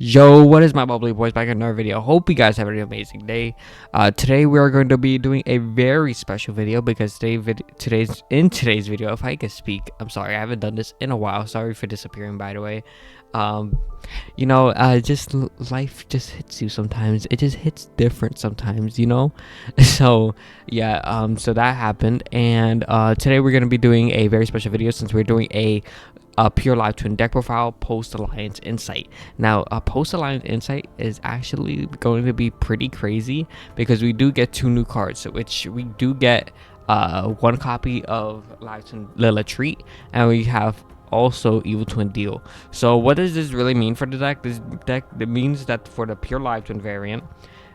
Yo, what is my bubbly boys, back in another video. Hope you guys have an amazing day. Today we are going to be doing a very special video because today's video, if I can speak, I'm sorry, I haven't done this in a while. Sorry for disappearing, by the way. um just life just hits you sometimes. It just hits different sometimes, so yeah, so that happened, and today we're going to be doing a very special video since we're doing a pure live twin deck profile post alliance insight. Now a post alliance insight is actually going to be pretty crazy because we do get two new cards, which we do get one copy of live twin Lila Treat, and we have also evil twin deal. So what does this really mean for the deck? This deck, it means that for the pure live twin variant,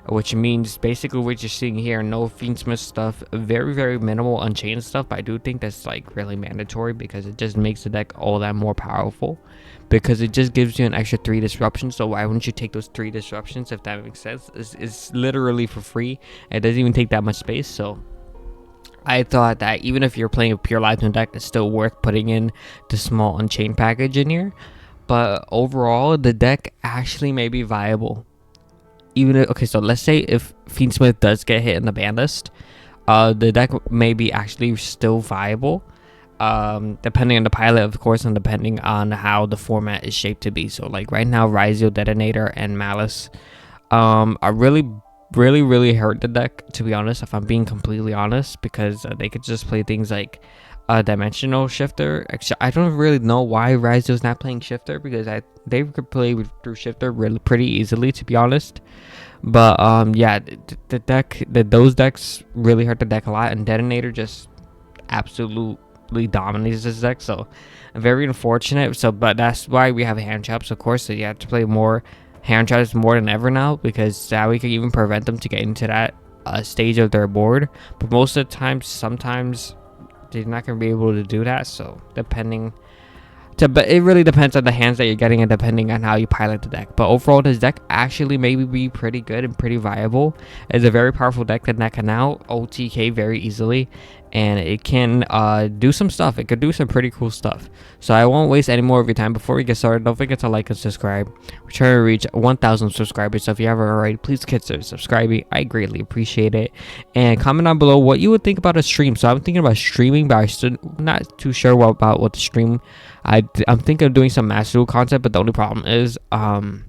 which means basically what you're seeing here, no Fiendsmith stuff, very minimal Unchained stuff, but I do think that's like really mandatory because it just makes the deck all that more powerful, because it just gives you an extra 3 disruptions. So why wouldn't you take those 3 disruptions, if that makes sense? It's literally for free. It doesn't even take that much space. So I thought that even if you're playing a pure live twin deck, it's still worth putting in the small Unchained package in here. But overall, the deck actually may be viable. Okay, so let's say if Fiendsmith does get hit in the ban list, the deck may be actually still viable, depending on the pilot, of course, and depending on how the format is shaped to be. So like right now, Ryzeo, Detonator, and Malice are really hurt the deck, to be honest, if I'm being completely honest, because they could just play things like Dimensional Shifter. Actually, I don't really know why Ryzeo's not playing Shifter, because they could play through Shifter really pretty easily, to be honest. But yeah, those decks really hurt the deck a lot, and Detonator just absolutely dominates this deck. So very unfortunate. So but that's why we have hand traps, of course. So you have to play more hand traps more than ever now, because that we can even prevent them to get into that stage of their board. But most of the time, sometimes they're not going to be able to do that. So but it really depends on the hands that you're getting and depending on how you pilot the deck. But overall, this deck actually maybe be pretty good and pretty viable. It's a very powerful deck that can now OTK very easily, and it can do some stuff. It could do some pretty cool stuff. So I won't waste any more of your time. Before we get started, don't forget to like and subscribe. We're trying to reach 1,000 subscribers, so if you haven't already, please consider subscribing. I greatly appreciate it. And comment down below what you would think about a stream. So I'm thinking about streaming, but I'm still not too sure about what to stream. I'm thinking of doing some Master Duel content, but the only problem is I'm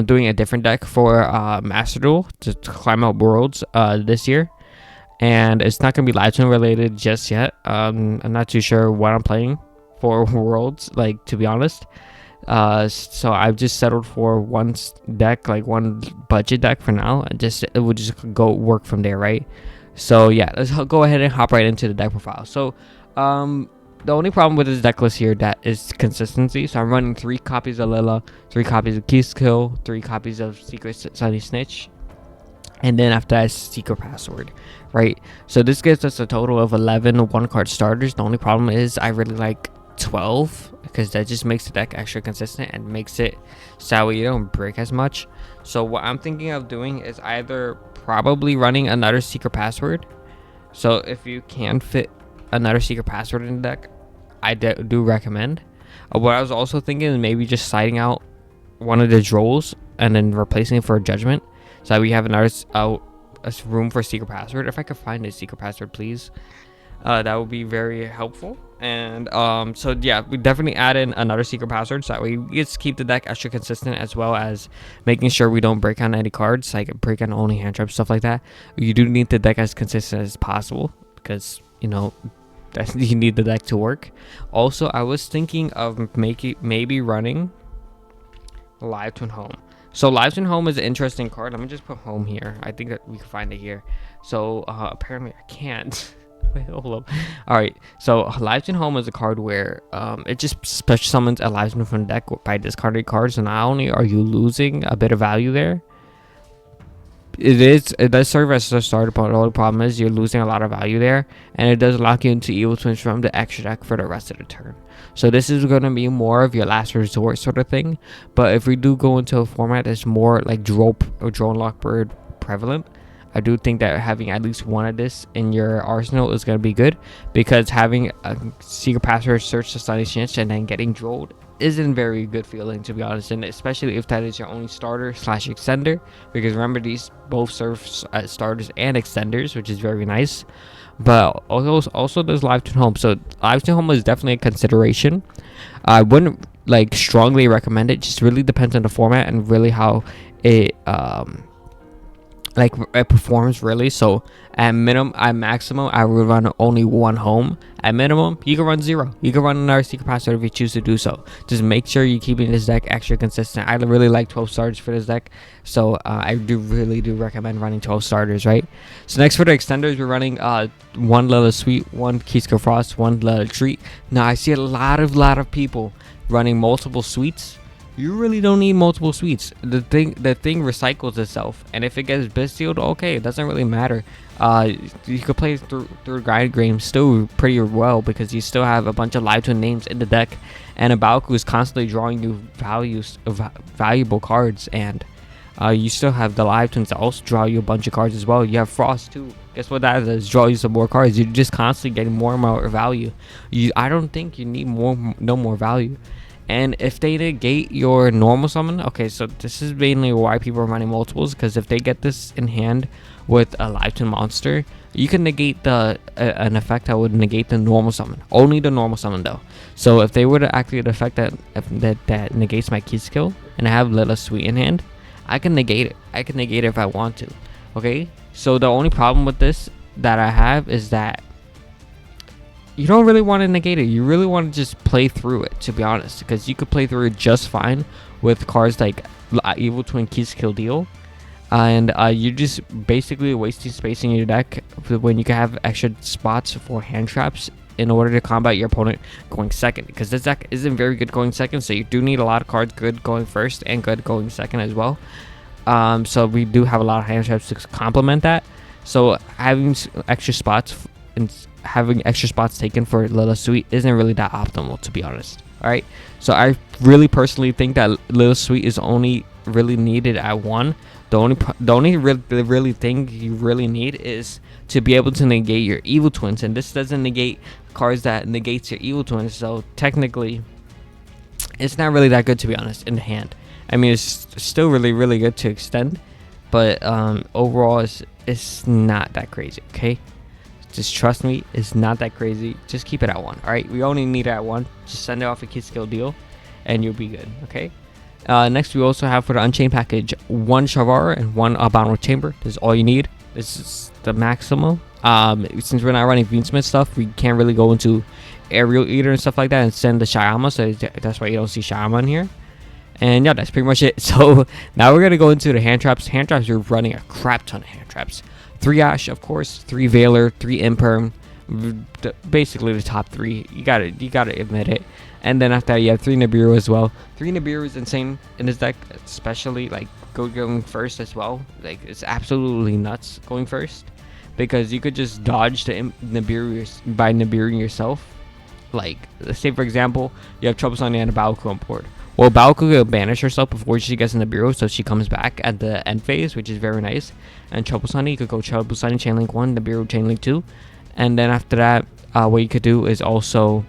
doing a different deck for Master Duel to climb out worlds this year, and it's not gonna be live twin related just yet. I'm not too sure what I'm playing for worlds, like, to be honest. So I've just settled for one deck, like one budget deck for now, and it would just go work from there, right? So yeah, let's go ahead and hop right into the deck profile. So the only problem with this deck list here that is consistency. So I'm running 3 copies of Lila, 3 copies of Keystkill, 3 copies of Secret Sunny Snitch, and then after that, Secret Password, right? So this gives us a total of 11 1-card starters. The only problem is I really like 12, because that just makes the deck extra consistent and makes it so you don't break as much. So what I'm thinking of doing is either probably running another Secret Password. So if you can fit another Secret Password in the deck, I do recommend. What I was also thinking is maybe just siding out one of the Drolls and then replacing it for a Judgment, so we have another room for Secret Password. If I could find a Secret Password, please, that would be very helpful. And so yeah, we definitely add in another Secret Password, so that way we just keep the deck extra consistent, as well as making sure we don't break on any cards, like break on only hand traps, stuff like that. You do need the deck as consistent as possible, because you need the deck to work. Also, I was thinking of maybe running Live Twin Home. So Live Twin Home is an interesting card. Let me just put Home here. I think that we can find it here. So apparently I can't. Wait, hold up. All right. So Live Twin Home is a card where it just special summons a Live Twin from the deck by discarding cards. So not only are you losing a bit of value there, it does serve as a starter, but the only problem is you're losing a lot of value there, and it does lock you into evil twins from the extra deck for the rest of the turn. So this is going to be more of your last resort sort of thing. But if we do go into a format that's more like Drone Lockbird prevalent, I do think that having at least one of this in your arsenal is going to be good, because having a Secret Password, Search the Sunny Snitch, and then getting Drolled isn't very good feeling, to be honest, and especially if that is your only starter slash extender, because remember, these both serve as starters and extenders, which is very nice. But also there's live to home, so live to home is definitely a consideration. I wouldn't like strongly recommend it. Just really depends on the format and really how it like it performs, really. So at maximum, I would run only one home. At minimum, you can run 0. You can run another secret password if you choose to do so. Just make sure you're keeping this deck extra consistent. I really like 12 starters for this deck, so I really do recommend running 12 starters, right? So next for the extenders, we're running 1 Little Sweet, 1 Keysker Frost, 1 Little Treat. Now I see a lot of people running multiple sweets. You really don't need multiple sweets. The thing recycles itself, and if it gets sealed, okay, it doesn't really matter. You could play through grind games still pretty well, because you still have a bunch of live twin names in the deck, and a Baoku is constantly drawing you valuable cards, and you still have the live twins that also draw you a bunch of cards as well. You have Frost too. Guess what that does? Draw you some more cards. You're just constantly getting more and more value. I don't think you need no more value. And if they negate your normal summon, okay, so this is mainly why people are running multiples, because if they get this in hand with a live twin monster, you can negate an effect that would negate the normal summon. Only the normal summon though. So if they were to activate an effect that negates my key skill, and I have Little Sweet in hand, I can negate it. I can negate it if I want to. Okay, so the only problem with this that I have is that you don't really want to negate it. You really want to just play through it, to be honest, because you could play through it just fine with cards like Evil Twin Key Skill Deal, and you're just basically wasting space in your deck when you can have extra spots for hand traps in order to combat your opponent going second, because this deck isn't very good going second, so you do need a lot of cards good going first and good going second as well. So we do have a lot of hand traps to complement that, so having extra spots and having extra spots taken for Little Sweet isn't really that optimal, to be honest. All right, so I really personally think that Little Sweet is only really needed at 1. The only really thing you really need is to be able to negate your Evil Twins, and this doesn't negate cards that negates your Evil Twins, so technically it's not really that good, to be honest, in the hand. I mean, it's still really good to extend, but overall it's not that crazy. Okay, just trust me, it's not that crazy. Just keep it at 1. All right, we only need it at 1. Just send it off a key skill deal and you'll be good. Okay, next we also have for the Unchained package 1 Shavara and 1 Abominable Chamber. This is all you need. This is the maximum. Since we're not running Veensmith stuff, we can't really go into Aerial Eater and stuff like that and send the Shyama, so that's why you don't see Shyama in here. And yeah, that's pretty much it. So now we're gonna go into the hand traps. Hand traps, you're running a crap ton of hand traps. 3 Ash, of course, 3 Veiler, 3 Imperm, basically the top 3. You gotta admit it. And then after that, you have 3 Nibiru as well. 3 Nibiru is insane in this deck, especially like going first as well. Like, it's absolutely nuts going first, because you could just dodge the Nibiru by Nibiruing yourself. Like, let's say for example, you have Trouble Sunny and a Baoku on board. Well, Baoku will banish herself before she gets in the bureau, so she comes back at the end phase, which is very nice. And Trouble Sunny, you could go Trouble Sunny Chainlink 1, the bureau Chainlink 2. And then after that, what you could do is also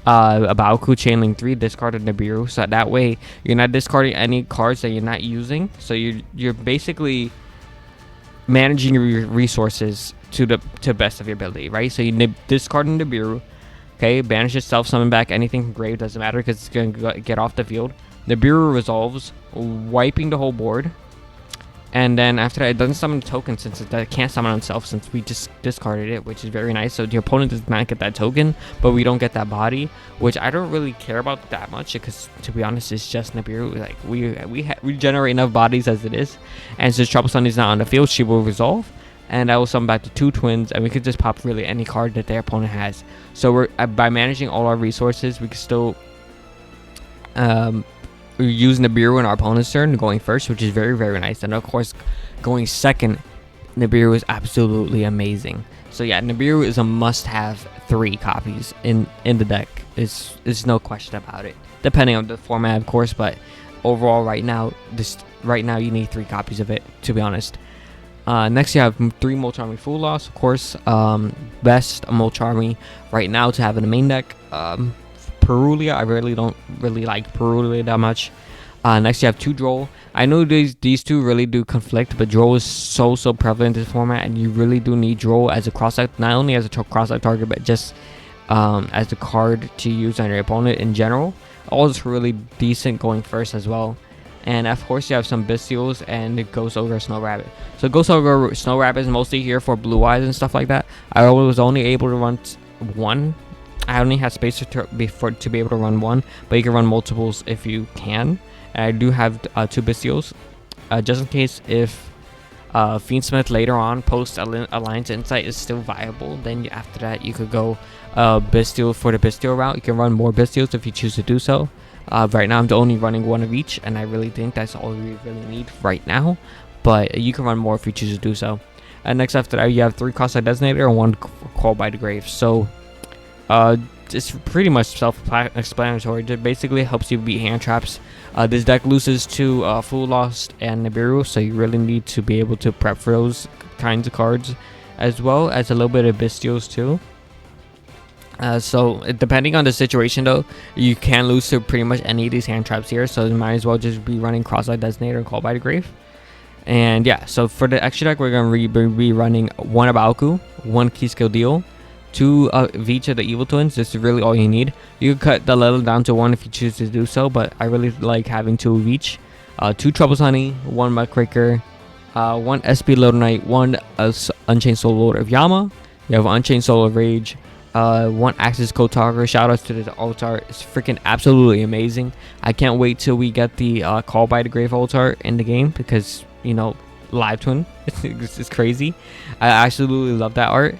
a Baoku Chainlink 3, discard the bureau. So that way, you're not discarding any cards that you're not using. So you're basically managing your resources to the best of your ability, right? So you discarding the bureau. Okay, banish itself, summon back anything from grave, doesn't matter because it's going to get off the field. The bureau resolves, wiping the whole board. And then after that, it doesn't summon a token since it can't summon on itself, since we just discarded it, which is very nice. So the opponent does not get that token, but we don't get that body, which I don't really care about that much, because to be honest, it's just Nibiru. Like, we generate enough bodies as it is, and since Trouble Sunny is not on the field, she will resolve. And I will summon back to 2 twins, and we could just pop really any card that their opponent has. So we're by managing all our resources, we can still use Nibiru in our opponent's turn, going first, which is very nice. And of course, going second, Nibiru is absolutely amazing. So yeah, Nibiru is a must-have 3 copies in the deck. It's no question about it. Depending on the format, of course, but overall, right now you need 3 copies of it, to be honest. Next, you have 3 Molcharmy Full Loss, of course. Best Molcharmy right now to have in the main deck. Perulia. I really don't really like Perulia that much. Next you have 2 Droll. I know these two really do conflict, but Droll is so prevalent in this format, and you really do need Droll as a cross-site, not only as a cross-site target, but just as a card to use on your opponent in general. All is really decent going first as well. And of course you have some Bestials and the Ghost Ogre Snow Rabbit. So Ghost Ogre Snow Rabbit is mostly here for blue eyes and stuff like that. I was only able to run 1. I only had space to be able to run 1, but you can run multiples if you can. And I do have 2 Bestials, just in case if Fiendsmith later on post Alliance Insight is still viable. Then after that you could go Bestial for the Bestial route. You can run more Bestials if you choose to do so. Right now I'm only running 1 of each, and I really think that's all we really need right now, but you can run more if you choose to do so. And next after that you have 3 Cross-Site Designator and 1 Call by the Grave. So it's pretty much self-explanatory. It basically helps you beat hand traps. This deck loses to Full Lost and Nibiru, so you really need to be able to prep for those kinds of cards, as well as a little bit of Bestials too. So depending on the situation though, you can lose to pretty much any of these hand traps here, so you might as well just be running Cross-Site Designator and Call by the Grave. And yeah, so for the extra deck we're going to be running 1 Abalku, 1 Key Skill Deal, 2 of each of the Evil Twins. This is really all you need. You can cut the level down to 1 if you choose to do so, but I really like having 2 of each. 2 Troubles Honey, 1 Muckraker, 1 SP Little Knight, 1 Unchained Soul Lord of Yama. You have Unchained Soul of Rage, 1 Axis Kotager. Shoutouts to the alt art. It's freaking absolutely amazing. I can't wait till we get the Call by the Grave alt art in the game, because, you know, Live Twin. It's crazy. I absolutely love that art.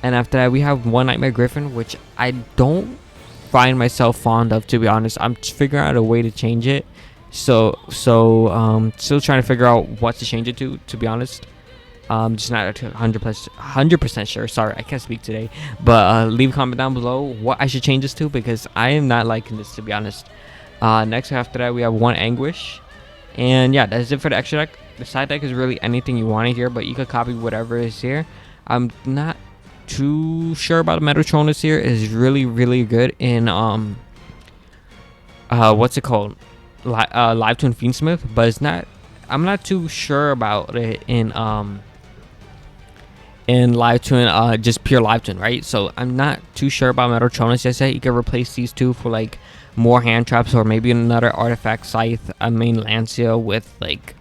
And after that we have 1 Nightmare Griffin, which I don't find myself fond of, to be honest. I'm figuring out a way to change it. So still trying to figure out what to change it to be honest. Just not 100% sure. Sorry, I can't speak today. But leave a comment down below what I should change this to, because I am not liking this, to be honest. Next after that we have 1 Anguish. And yeah, that's it for the extra deck. The side deck is really anything you want here, but you could copy whatever is here. I'm not too sure about the Metatronus here. Is really good in what's it called, Live Twin Fiendsmith, but it's not, I'm not too sure about it in Live Twin, just pure Live Twin, right? So I'm not too sure about Metatronus just yet. You can replace these 2 for like more hand traps, or maybe another artifact scythe. I mean Lancia with like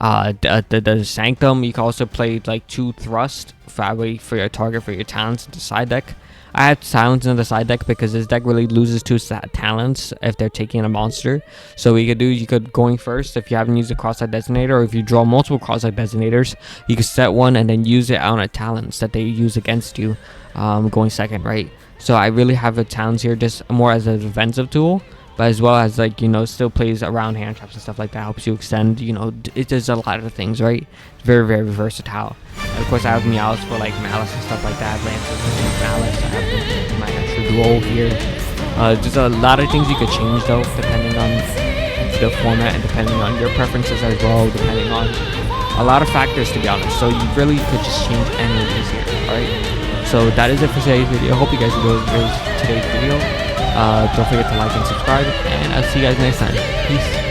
the Sanctum. You can also play like 2 Thrust for your target for your talents in the side deck. I had Silence in the side deck because this deck really loses 2 talents if they're taking a monster. So what you could going first, if you haven't used a Cross-Site Designator, or if you draw multiple Cross-Site Designators, you can set 1 and then use it on a talents that they use against you going second, right? So I really have the talents here just more as a defensive tool, but as well as, like, you know, still plays around hand traps and stuff like that. Helps you extend, you know, it does a lot of things, right? It's very versatile. And of course I have Meowth for like Malice and stuff like that. Lances and Malice. I have my extra Droll here. There's a lot of things you could change though, depending on the format and depending on your preferences as well, depending on a lot of factors, to be honest. So you really could just change any of these here. Alright, so that is it for today's video. Hope you guys enjoyed today's video. Don't forget to like and subscribe, and I'll see you guys next time. Peace.